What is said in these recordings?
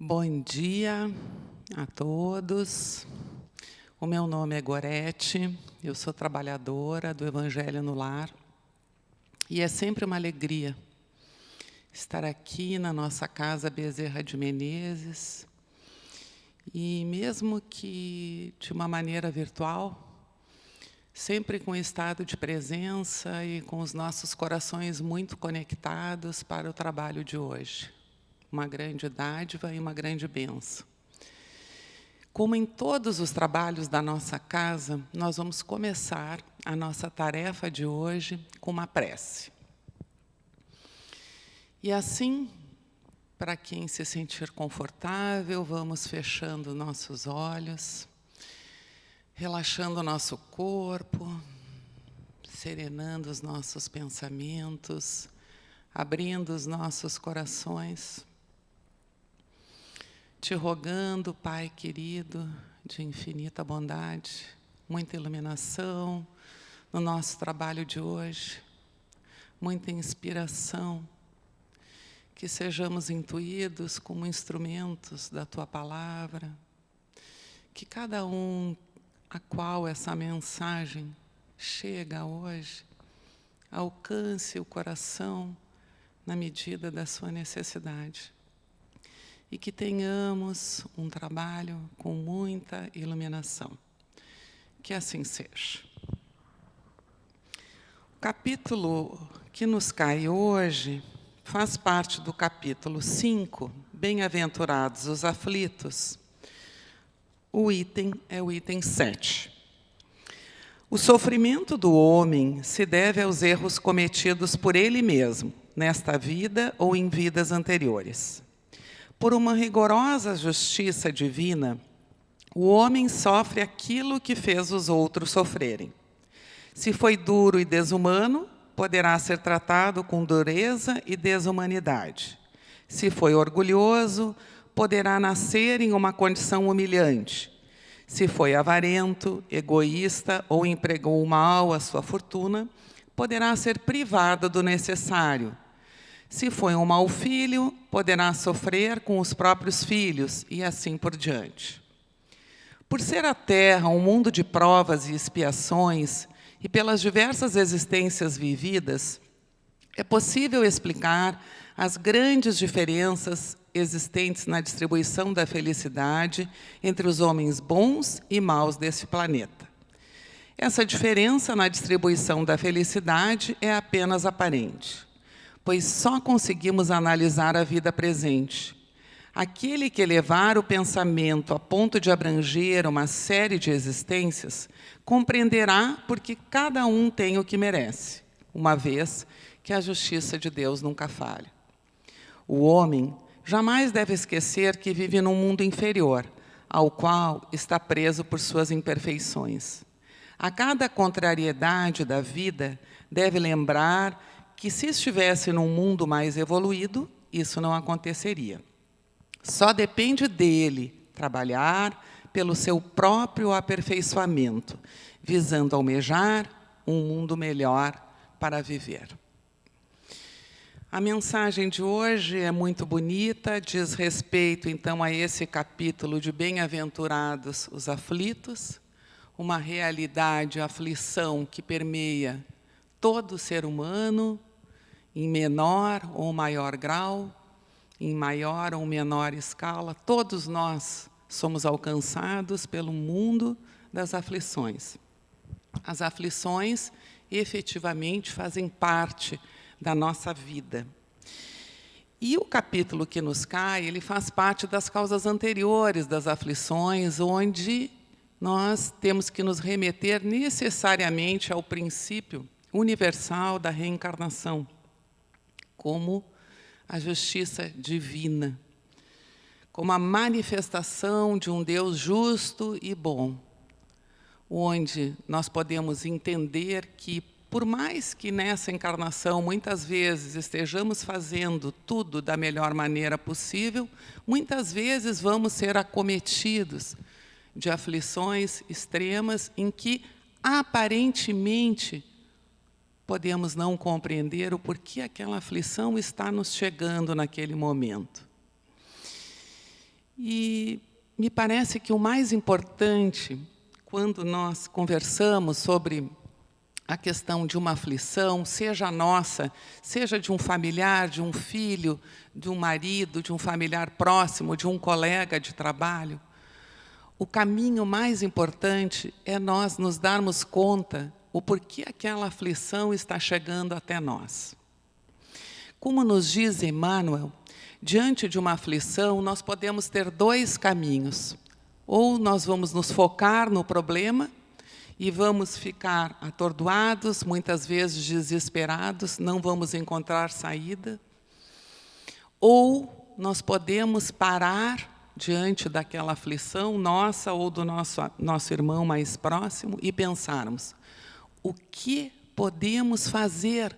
Bom dia a todos. O meu nome é Gorete, eu sou trabalhadora do Evangelho no Lar. E é sempre uma alegria estar aqui na nossa casa Bezerra de Menezes. E mesmo que de uma maneira virtual, sempre com estado de presença e com os nossos corações muito conectados para o trabalho de hoje. Uma grande dádiva e uma grande bênção. Como em todos os trabalhos da nossa casa, nós vamos começar a nossa tarefa de hoje com uma prece. E assim, para quem se sentir confortável, vamos fechando nossos olhos, relaxando o nosso corpo, serenando os nossos pensamentos, abrindo os nossos corações, te rogando, Pai querido, de infinita bondade, muita iluminação no nosso trabalho de hoje, muita inspiração, que sejamos intuídos como instrumentos da Tua Palavra, que cada um a qual essa mensagem chega hoje, alcance o coração na medida da sua necessidade. E que tenhamos um trabalho com muita iluminação. Que assim seja. O capítulo que nos cai hoje faz parte do capítulo 5, Bem-aventurados os aflitos. O item é o item 7. O sofrimento do homem se deve aos erros cometidos por ele mesmo, nesta vida ou em vidas anteriores. Por uma rigorosa justiça divina, o homem sofre aquilo que fez os outros sofrerem. Se foi duro e desumano, poderá ser tratado com dureza e desumanidade. Se foi orgulhoso, poderá nascer em uma condição humilhante. Se foi avarento, egoísta ou empregou mal a sua fortuna, poderá ser privado do necessário. Se foi um mau filho, poderá sofrer com os próprios filhos, e assim por diante. Por ser a Terra um mundo de provas e expiações, e pelas diversas existências vividas, é possível explicar as grandes diferenças existentes na distribuição da felicidade entre os homens bons e maus desse planeta. Essa diferença na distribuição da felicidade é apenas aparente, pois só conseguimos analisar a vida presente. Aquele que elevar o pensamento a ponto de abranger uma série de existências, compreenderá porque cada um tem o que merece, uma vez que a justiça de Deus nunca falha. O homem jamais deve esquecer que vive num mundo inferior, ao qual está preso por suas imperfeições. A cada contrariedade da vida, deve lembrar que, se estivesse num mundo mais evoluído, isso não aconteceria. Só depende dele trabalhar pelo seu próprio aperfeiçoamento, visando almejar um mundo melhor para viver. A mensagem de hoje é muito bonita, diz respeito, então, a esse capítulo de Bem-aventurados os aflitos, uma realidade, a aflição que permeia todo ser humano, em menor ou maior grau, em maior ou menor escala, todos nós somos alcançados pelo mundo das aflições. As aflições, efetivamente, fazem parte da nossa vida. E o capítulo que nos cai, ele faz parte das causas anteriores das aflições, onde nós temos que nos remeter necessariamente ao princípio universal da reencarnação, como a justiça divina, como a manifestação de um Deus justo e bom, onde nós podemos entender que, por mais que nessa encarnação muitas vezes estejamos fazendo tudo da melhor maneira possível, muitas vezes vamos ser acometidos de aflições extremas em que, aparentemente, podemos não compreender o porquê aquela aflição está nos chegando naquele momento. E me parece que o mais importante, quando nós conversamos sobre a questão de uma aflição, seja nossa, seja de um familiar, de um filho, de um marido, de um familiar próximo, de um colega de trabalho, o caminho mais importante é nós nos darmos conta o porquê aquela aflição está chegando até nós. Como nos diz Emmanuel, diante de uma aflição, nós podemos ter dois caminhos. Ou nós vamos nos focar no problema e vamos ficar atordoados, muitas vezes desesperados, não vamos encontrar saída. Ou nós podemos parar diante daquela aflição nossa ou do nosso irmão mais próximo e pensarmos: o que podemos fazer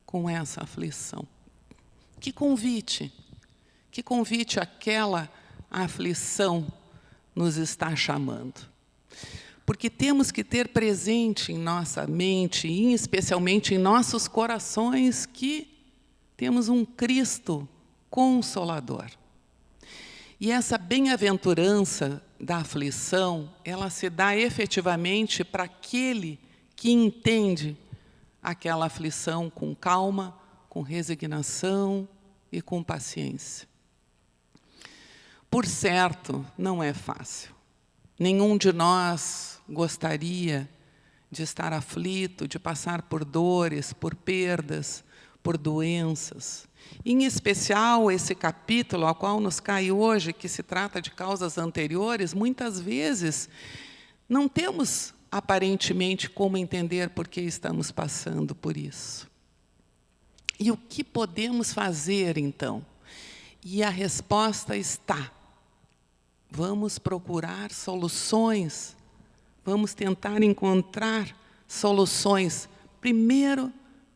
com essa aflição? Que convite aquela aflição nos está chamando? Porque temos que ter presente em nossa mente, e especialmente em nossos corações, que temos um Cristo Consolador. E essa bem-aventurança da aflição, ela se dá efetivamente para aquele que entende aquela aflição com calma, com resignação e com paciência. Por certo, não é fácil. Nenhum de nós gostaria de estar aflito, de passar por dores, por perdas, por doenças. Em especial, esse capítulo ao qual nos cai hoje, que se trata de causas anteriores, muitas vezes não temos aparentemente como entender por que estamos passando por isso. E o que podemos fazer, então? E a resposta está: vamos procurar soluções, vamos tentar encontrar soluções, primeiro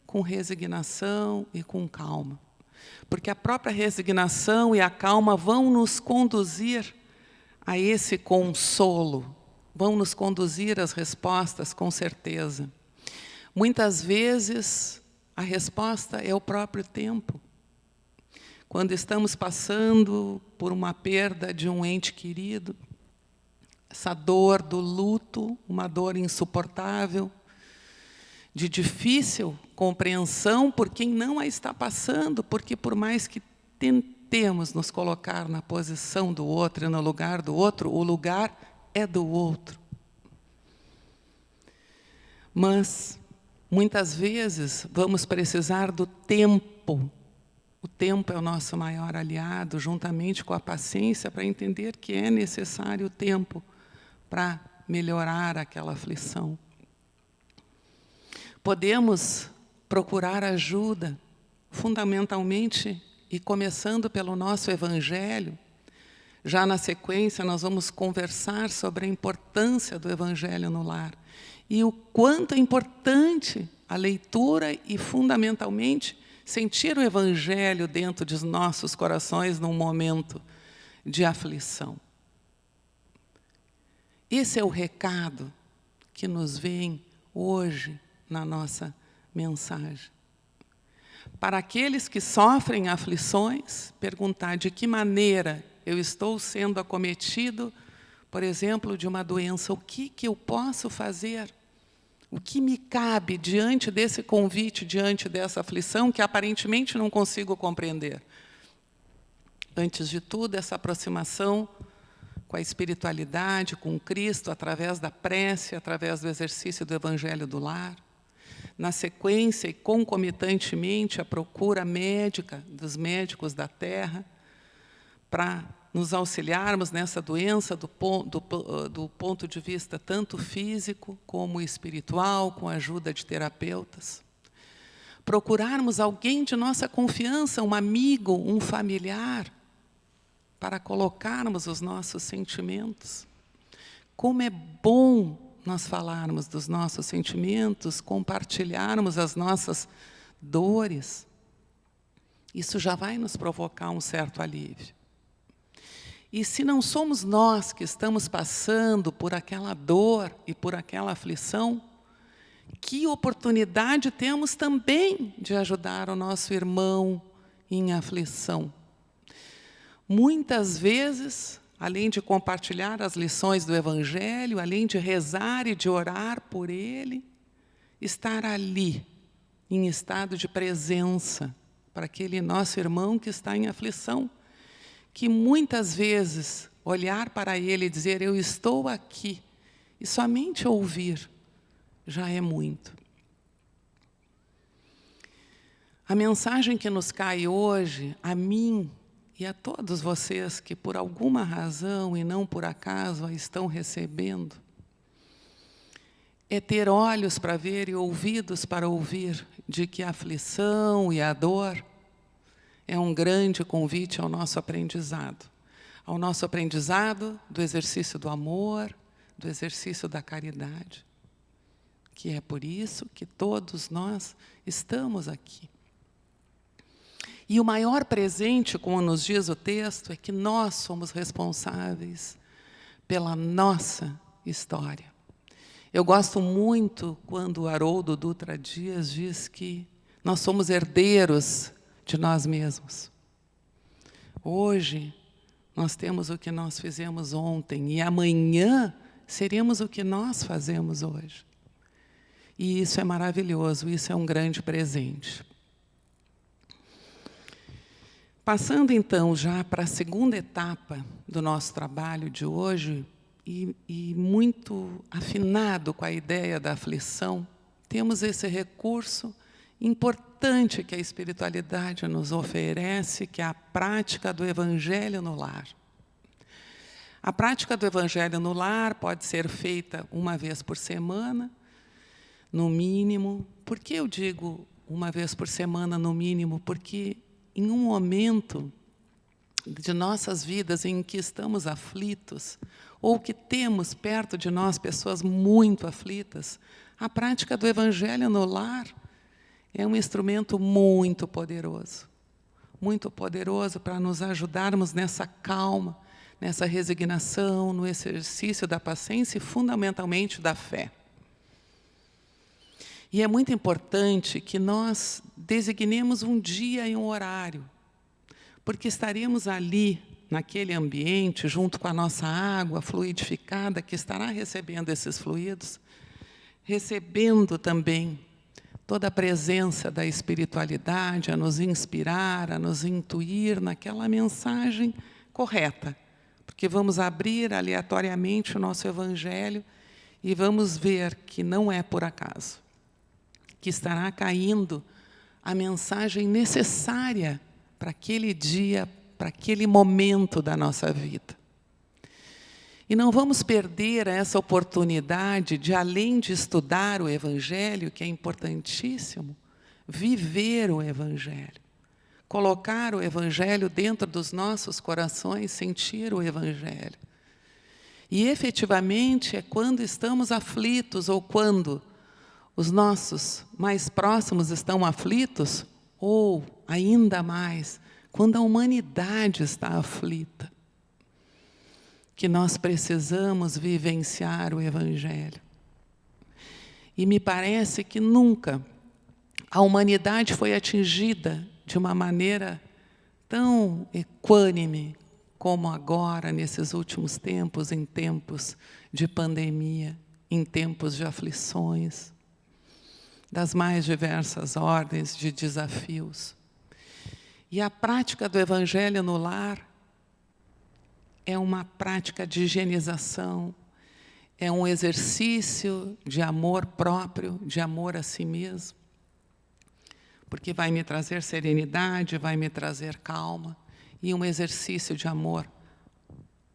com resignação e com calma. Porque a própria resignação e a calma vão nos conduzir a esse consolo, vão nos conduzir às respostas, com certeza. Muitas vezes, a resposta é o próprio tempo. Quando estamos passando por uma perda de um ente querido, essa dor do luto, uma dor insuportável, de difícil compreensão por quem não a está passando, porque por mais que tentemos nos colocar na posição do outro e no lugar do outro, o lugar é do outro. Mas, muitas vezes, vamos precisar do tempo. O tempo é o nosso maior aliado, juntamente com a paciência, para entender que é necessário o tempo para melhorar aquela aflição. Podemos procurar ajuda, fundamentalmente, e começando pelo nosso Evangelho. Já na sequência, nós vamos conversar sobre a importância do Evangelho no lar e o quanto é importante a leitura e, fundamentalmente, sentir o Evangelho dentro de nossos corações num momento de aflição. Esse é o recado que nos vem hoje na nossa mensagem. Para aqueles que sofrem aflições, perguntar de que maneira eu estou sendo acometido, por exemplo, de uma doença. O que eu posso fazer? O que me cabe diante desse convite, diante dessa aflição que aparentemente não consigo compreender? Antes de tudo, essa aproximação com a espiritualidade, com Cristo, através da prece, através do exercício do Evangelho do Lar. Na sequência e concomitantemente, a procura médica dos médicos da Terra para nos auxiliarmos nessa doença do ponto de vista tanto físico como espiritual, com a ajuda de terapeutas. Procurarmos alguém de nossa confiança, um amigo, um familiar, para colocarmos os nossos sentimentos. Como é bom nós falarmos dos nossos sentimentos, compartilharmos as nossas dores. Isso já vai nos provocar um certo alívio. E se não somos nós que estamos passando por aquela dor e por aquela aflição, que oportunidade temos também de ajudar o nosso irmão em aflição. muitas vezes, além de compartilhar as lições do Evangelho, além de rezar e de orar por ele, estar ali, em estado de presença, para aquele nosso irmão que está em aflição, que muitas vezes olhar para ele e dizer, eu estou aqui, e somente ouvir, já é muito. A mensagem que nos cai hoje, a mim e a todos vocês que por alguma razão e não por acaso a estão recebendo, é ter olhos para ver e ouvidos para ouvir de que a aflição e a dor é um grande convite ao nosso aprendizado do exercício do amor, do exercício da caridade, que é por isso que todos nós estamos aqui. E o maior presente, como nos diz o texto, é que nós somos responsáveis pela nossa história. Eu gosto muito quando o Haroldo Dutra Dias diz que nós somos herdeiros de nós mesmos. Hoje, nós temos o que nós fizemos ontem, e amanhã seremos o que nós fazemos hoje. E isso é maravilhoso, isso é um grande presente. Passando, então, já para a segunda etapa do nosso trabalho de hoje, e muito afinado com a ideia da aflição, temos esse recurso importante que a espiritualidade nos oferece, que é a prática do Evangelho no lar. A prática do Evangelho no lar pode ser feita uma vez por semana, no mínimo. Por que eu digo uma vez por semana, no mínimo? Porque em um momento de nossas vidas em que estamos aflitos, ou que temos perto de nós pessoas muito aflitas, a prática do Evangelho no lar é um instrumento muito poderoso para nos ajudarmos nessa calma, nessa resignação, no exercício da paciência e, fundamentalmente, da fé. E é muito importante que nós designemos um dia e um horário, porque estaremos ali, naquele ambiente, junto com a nossa água fluidificada, que estará recebendo esses fluidos, recebendo também toda a presença da espiritualidade, a nos inspirar, a nos intuir naquela mensagem correta, porque vamos abrir aleatoriamente o nosso Evangelho e vamos ver que não é por acaso, que estará caindo a mensagem necessária para aquele dia, para aquele momento da nossa vida. E não vamos perder essa oportunidade de, além de estudar o Evangelho, que é importantíssimo, viver o Evangelho. Colocar o Evangelho dentro dos nossos corações, sentir o Evangelho. E, efetivamente, é quando estamos aflitos ou quando os nossos mais próximos estão aflitos, ou, ainda mais, quando a humanidade está aflita, que nós precisamos vivenciar o Evangelho. E me parece que nunca a humanidade foi atingida de uma maneira tão equânime como agora, nesses últimos tempos, em tempos de pandemia, em tempos de aflições, das mais diversas ordens de desafios. E a prática do Evangelho no lar é uma prática de higienização, é um exercício de amor próprio, de amor a si mesmo, porque vai me trazer serenidade, vai me trazer calma, e um exercício de amor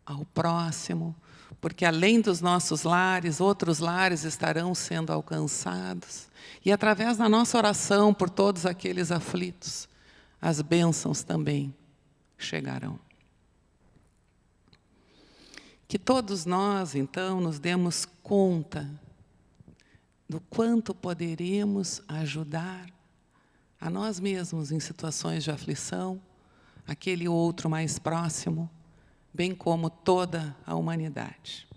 ao próximo, porque além dos nossos lares, outros lares estarão sendo alcançados, e através da nossa oração por todos aqueles aflitos, as bênçãos também chegarão. Que todos nós, então, nos demos conta do quanto poderíamos ajudar a nós mesmos em situações de aflição, aquele outro mais próximo, bem como toda a humanidade.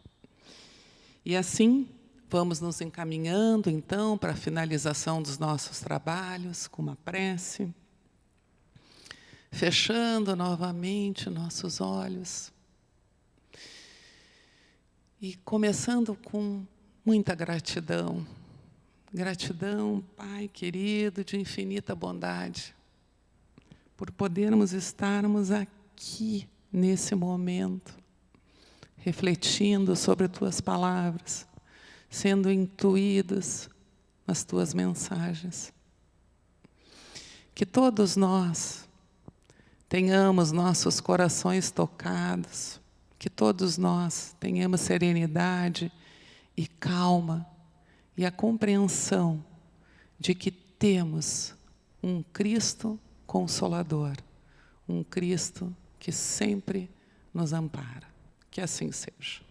E assim, vamos nos encaminhando, então, para a finalização dos nossos trabalhos, com uma prece, fechando novamente nossos olhos e começando com muita gratidão. Gratidão, Pai querido, de infinita bondade, por podermos estarmos aqui, nesse momento, refletindo sobre Tuas palavras, sendo intuídos nas Tuas mensagens. Que todos nós tenhamos nossos corações tocados, que todos nós tenhamos serenidade e calma e a compreensão de que temos um Cristo Consolador, um Cristo que sempre nos ampara. Que assim seja.